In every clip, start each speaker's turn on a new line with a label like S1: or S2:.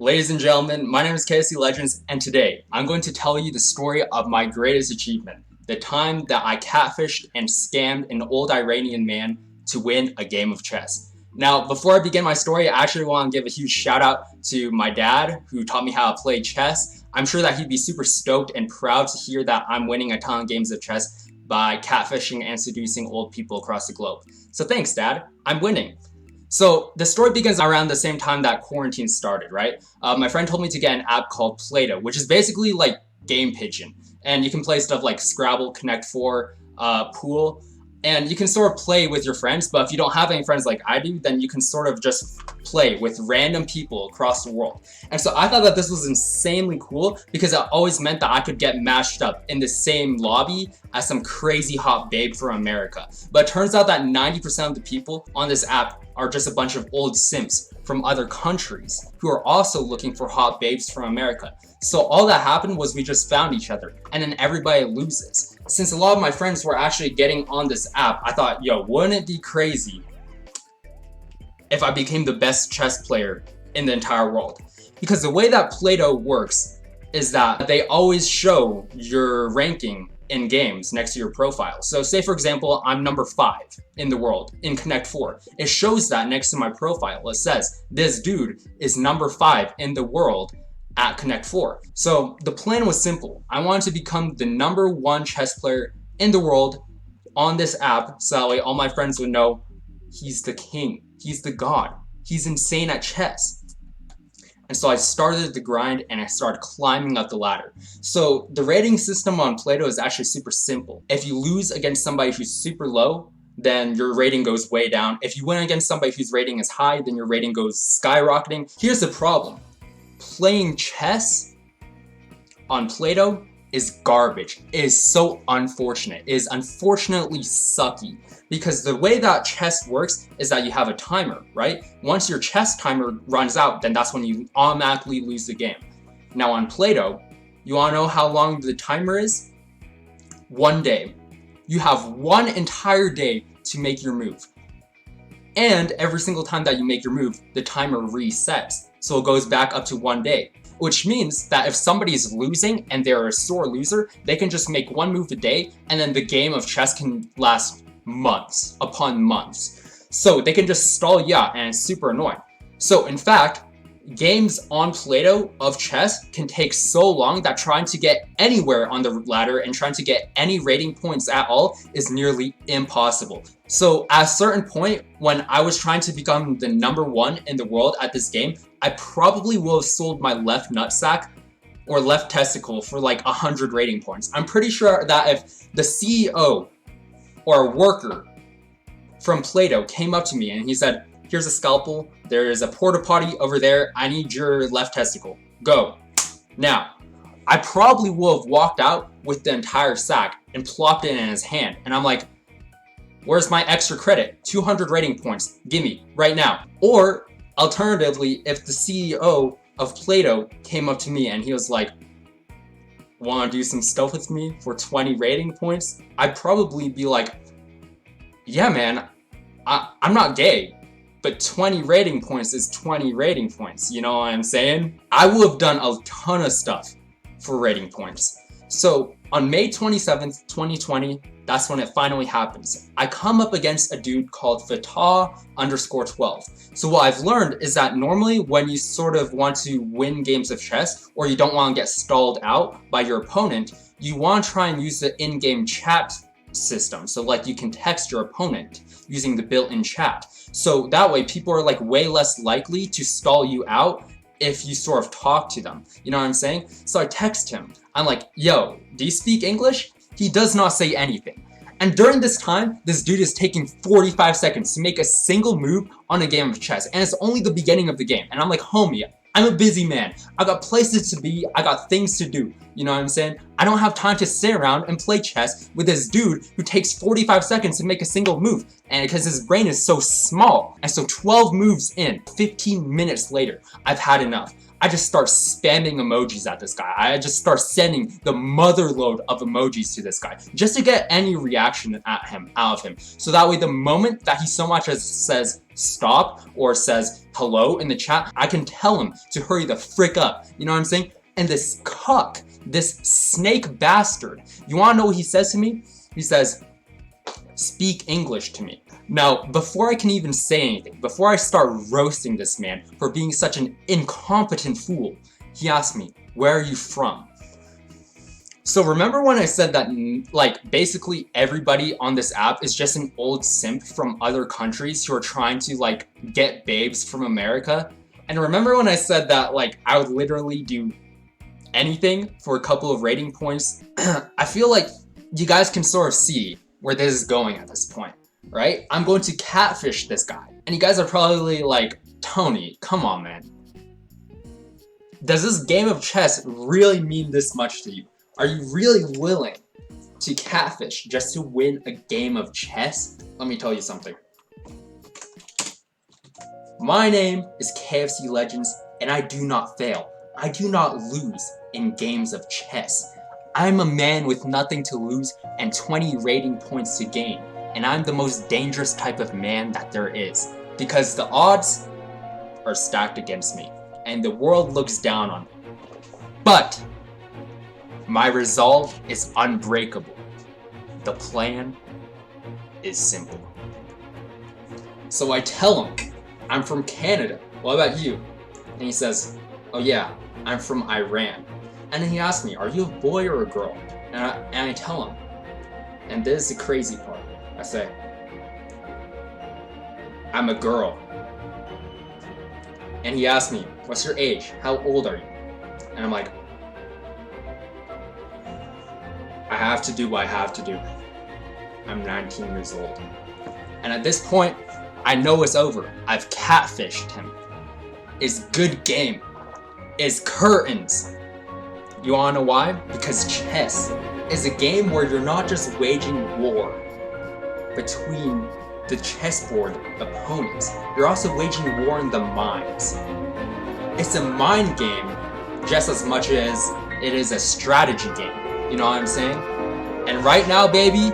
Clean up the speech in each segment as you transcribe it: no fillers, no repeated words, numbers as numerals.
S1: Ladies and gentlemen, my name is KFC Legends, and today I'm going to tell you the story of my greatest achievement, the time that I catfished and scammed an old Iranian man to win a game of chess. Now, before I begin my story, I actually want to give a huge shout out to my dad who taught me how to play chess. I'm sure that he'd be super stoked and proud to hear that I'm winning a ton of games of chess by catfishing and seducing old people across the globe. So thanks, Dad. I'm winning. So the story begins around the same time that quarantine started, right? My friend told me to get an app called Plato, which is basically like Game Pigeon. And you can play stuff like Scrabble, Connect 4, Pool. And you can sort of play with your friends, but if you don't have any friends like I do, then you can sort of just play with random people across the world. And so I thought that this was insanely cool because it always meant that I could get matched up in the same lobby as some crazy hot babe from America. But it turns out that 90% of the people on this app are just a bunch of old simps from other countries who are also looking for hot babes from America. So all that happened was we just found each other, and then everybody loses. Since a lot of my friends were actually getting on this app, I thought, yo, wouldn't it be crazy if I became the best chess player in the entire world? Because the way that Plato works is that they always show your ranking in games next to your profile. So say for example, I'm number 5 in the world in Connect 4. It shows that next to my profile. It says, this dude is number 5 in the world at Connect 4. So the plan was simple. I wanted to become the number 1 chess player in the world on this app, so that way all my friends would know he's the king, he's the god, he's insane at chess. And so I started the grind and I started climbing up the ladder. So the rating system on Plato is actually super simple. If you lose against somebody who's super low, then your rating goes way down. If you win against somebody whose rating is high, then your rating goes skyrocketing. Here's the problem. Playing chess on Plato is garbage. It is so unfortunate. It is unfortunately sucky because the way that chess works is that you have a timer, right? Once your chess timer runs out, then that's when you automatically lose the game. Now on Plato, you wanna know how long the timer is? 1 day. You have 1 entire day to make your move. And every single time that you make your move, the timer resets. So it goes back up to 1 day, which means that if somebody's losing and they're a sore loser, they can just make 1 move a day and then the game of chess can last months upon months. So they can just stall you out and it's super annoying. So in fact, games on Plato of chess can take so long that trying to get anywhere on the ladder and trying to get any rating points at all is nearly impossible. So at a certain point, when I was trying to become the number 1 in the world at this game, I probably will have sold my left nutsack or left testicle for like 100 rating points. I'm pretty sure that if the CEO or a worker from Plato came up to me and he said, here's a scalpel, there is a porta potty over there, I need your left testicle, go. Now, I probably will have walked out with the entire sack and plopped it in his hand. And I'm like, where's my extra credit? 200 rating points, gimme, right now. Or alternatively, if the CEO of Plato came up to me and he was like, wanna do some stuff with me for 20 rating points? I'd probably be like, yeah man, I'm not gay, but 20 rating points is 20 rating points, you know what I'm saying? I would have done a ton of stuff for rating points. So on May 27th, 2020, that's when it finally happens. I come up against a dude called Fatah_12. So what I've learned is that normally when you sort of want to win games of chess or you don't want to get stalled out by your opponent, you want to try and use the in-game chat system. So like you can text your opponent using the built-in chat. So that way people are like way less likely to stall you out if you sort of talk to them. You know what I'm saying? So I text him. I'm like, yo, do you speak English? He does not say anything. And during this time, this dude is taking 45 seconds to make a single move on a game of chess. And it's only the beginning of the game. And I'm like, homie, I'm a busy man. I got places to be. I got things to do. You know what I'm saying? I don't have time to sit around and play chess with this dude who takes 45 seconds to make a single move. And because his brain is so small. And so 12 moves in, 15 minutes later, I've had enough. I just start spamming emojis at this guy. I just start sending the motherload of emojis to this guy just to get any reaction out of him. So that way the moment that he so much as says, stop or says hello in the chat, I can tell him to hurry the frick up. You know what I'm saying? And this cuck, this snake bastard, you wanna know what he says to me? He says, speak English to me. Now, before I can even say anything, before I start roasting this man for being such an incompetent fool, he asked me, where are you from? So remember when I said that, like, basically everybody on this app is just an old simp from other countries who are trying to, like, get babes from America? And remember when I said that, like, I would literally do anything for a couple of rating points? I feel like you guys can sort of see where this is going at this point, right? I'm going to catfish this guy. And you guys are probably like, Tony, come on, man. Does this game of chess really mean this much to you? Are you really willing to catfish just to win a game of chess? Let me tell you something. My name is KFC Legends, and I do not fail. I do not lose in games of chess. I'm a man with nothing to lose and 20 rating points to gain, and I'm the most dangerous type of man that there is, because the odds are stacked against me, and the world looks down on me. But my resolve is unbreakable. The plan is simple. So I tell him, I'm from Canada. What about you? And he says, oh yeah, I'm from Iran. And then he asks me, are you a boy or a girl? And I tell him, and this is the crazy part. I say, I'm a girl. And he asks me, what's your age? How old are you? And I'm like, I have to do what I have to do. I'm 19 years old. And at this point, I know it's over. I've catfished him. It's good game. It's curtains. You wanna know why? Because chess is a game where you're not just waging war between the chessboard opponents. You're also waging war in the minds. It's a mind game just as much as it is a strategy game. You know what I'm saying? And right now, baby,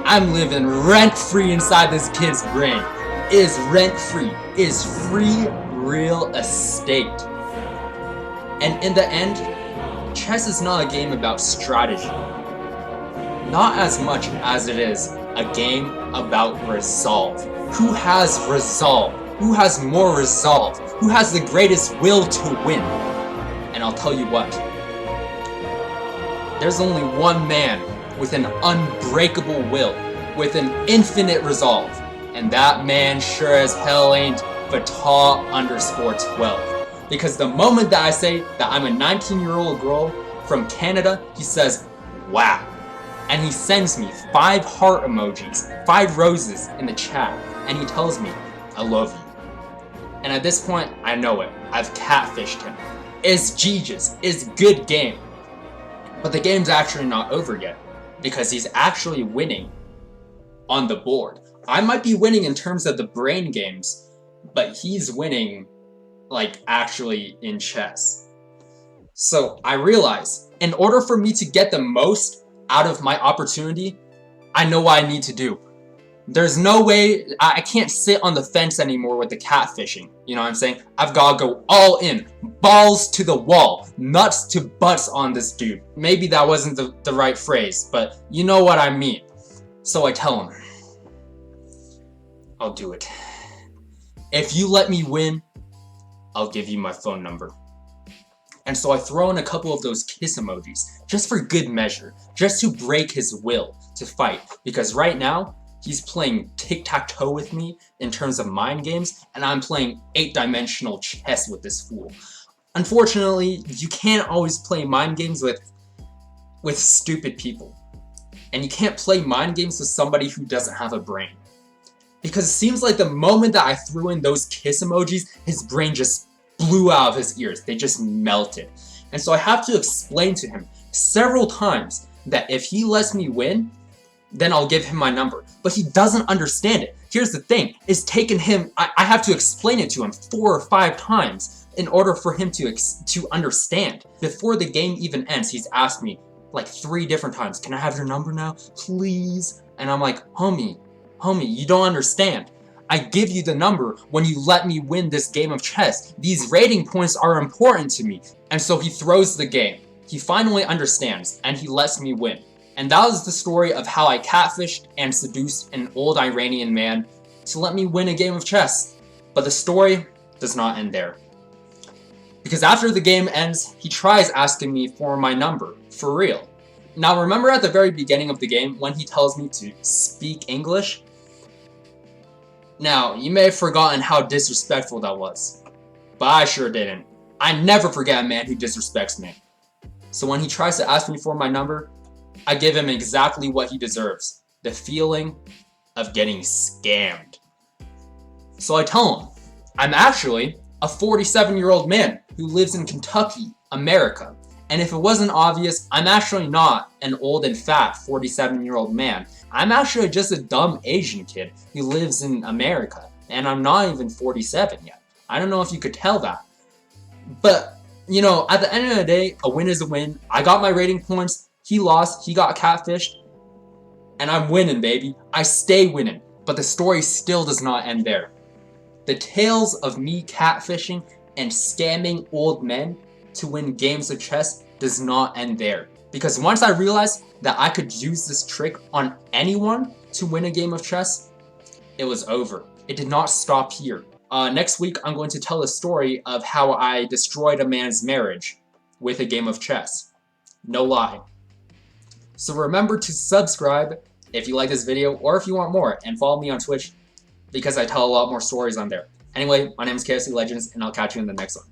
S1: I'm living rent-free inside this kid's brain. It is rent-free. It is free real estate. And in the end, chess is not a game about strategy. Not as much as it is a game about resolve. Who has resolve? Who has more resolve? Who has the greatest will to win? And I'll tell you what. There's only one man with an unbreakable will, with an infinite resolve. And that man sure as hell ain't Fatah_12. Because the moment that I say that I'm a 19-year-old girl from Canada, he says, wow. And he sends me 5 heart emojis, 5 roses in the chat, and he tells me, I love you. And at this point, I know it. I've catfished him. It's GG's. It's good game. But the game's actually not over yet, because he's actually winning on the board. I might be winning in terms of the brain games, but he's winning, like, actually in chess. So I realize, in order for me to get the most out of my opportunity, I know what I need to do. There's no way, I can't sit on the fence anymore with the catfishing. You know what I'm saying? I've got to go all in. Balls to the wall. Nuts to butts on this dude. Maybe that wasn't the right phrase, but you know what I mean. So I tell him, I'll do it. If you let me win, I'll give you my phone number. And so I throw in a couple of those kiss emojis, just for good measure, just to break his will to fight. Because right now, he's playing tic-tac-toe with me in terms of mind games, and I'm playing 8-dimensional chess with this fool. Unfortunately, you can't always play mind games with stupid people. And you can't play mind games with somebody who doesn't have a brain. Because it seems like the moment that I threw in those kiss emojis, his brain just blew out of his ears. They just melted. And so I have to explain to him several times that if he lets me win, then I'll give him my number. But he doesn't understand it. Here's the thing, it's taken him, I have to explain it to him 4 or 5 times in order for him to understand. Before the game even ends, he's asked me like 3 different times, can I have your number now, please? And I'm like, homie, you don't understand. I give you the number when you let me win this game of chess. These rating points are important to me. And so he throws the game. He finally understands, and he lets me win. And that was the story of how I catfished and seduced an old Iranian man to let me win a game of chess. But the story does not end there. Because after the game ends, he tries asking me for my number, for real. Now remember at the very beginning of the game when he tells me to speak English? Now, you may have forgotten how disrespectful that was, but I sure didn't. I never forget a man who disrespects me. So when he tries to ask me for my number, I give him exactly what he deserves, the feeling of getting scammed. So I tell him, I'm actually a 47-year-old man who lives in Kentucky, America. And if it wasn't obvious, I'm actually not an old and fat 47-year-old man. I'm actually just a dumb Asian kid who lives in America. And I'm not even 47 yet. I don't know if you could tell that. But, you know, at the end of the day, a win is a win. I got my rating points. He lost. He got catfished. And I'm winning, baby. I stay winning. But the story still does not end there. The tales of me catfishing and scamming old men to win games of chess does not end there. Because once I realized that I could use this trick on anyone to win a game of chess, it was over. It did not stop here. Next week, I'm going to tell a story of how I destroyed a man's marriage with a game of chess. No lie. So remember to subscribe if you like this video or if you want more, and follow me on Twitch because I tell a lot more stories on there. Anyway, my name is KFC Legends, and I'll catch you in the next one.